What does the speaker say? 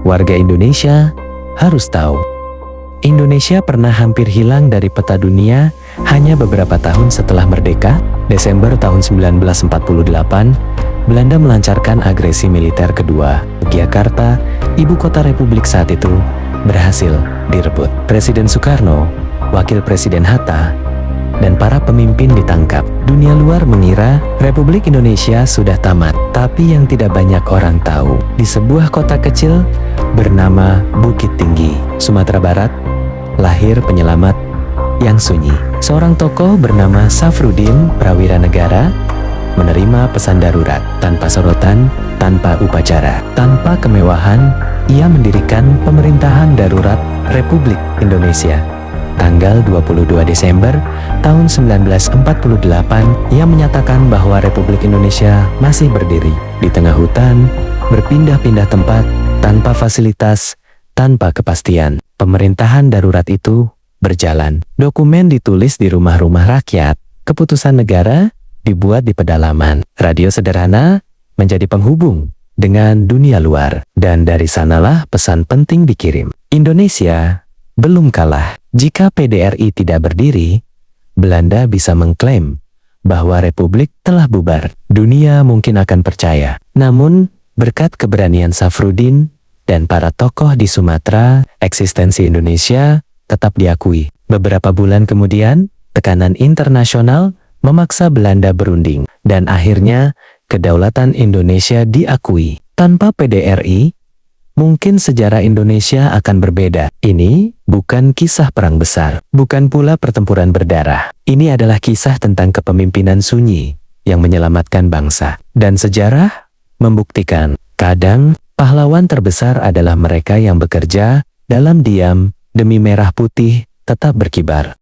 Warga Indonesia harus tahu. Indonesia pernah hampir hilang dari peta dunia hanya beberapa tahun setelah merdeka. Desember tahun 1948, Belanda melancarkan agresi militer kedua. Yogyakarta, ibu kota Republik saat itu, berhasil direbut. Presiden Soekarno, Wakil Presiden Hatta, dan para pemimpin ditangkap. Dunia luar mengira Republik Indonesia sudah tamat. Tapi yang tidak banyak orang tahu, di sebuah kota kecil bernama Bukit Tinggi, Sumatera Barat, lahir penyelamat yang sunyi. Seorang tokoh bernama Safruddin Prawira Negara menerima pesan darurat tanpa sorotan, tanpa upacara, tanpa kemewahan. Ia mendirikan pemerintahan darurat Republik Indonesia. Tanggal 22 Desember tahun 1948, ia menyatakan bahwa Republik Indonesia masih berdiri di tengah hutan, berpindah-pindah tempat, tanpa fasilitas, tanpa kepastian. Pemerintahan darurat itu berjalan. Dokumen ditulis di rumah-rumah rakyat, keputusan negara dibuat di pedalaman. Radio sederhana menjadi penghubung dengan dunia luar, dan dari sanalah pesan penting dikirim. Indonesia belum kalah. Jika PDRI tidak berdiri, Belanda bisa mengklaim bahwa Republik telah bubar. Dunia mungkin akan percaya. Namun, berkat keberanian Safruddin dan para tokoh di Sumatera, eksistensi Indonesia tetap diakui. Beberapa bulan kemudian, tekanan internasional memaksa Belanda berunding, dan akhirnya kedaulatan Indonesia diakui. Tanpa PDRI, mungkin sejarah Indonesia akan berbeda. Ini bukan kisah perang besar, bukan pula pertempuran berdarah. Ini adalah kisah tentang kepemimpinan sunyi yang menyelamatkan bangsa. Dan sejarah membuktikan, kadang pahlawan terbesar adalah mereka yang bekerja dalam diam demi merah putih tetap berkibar.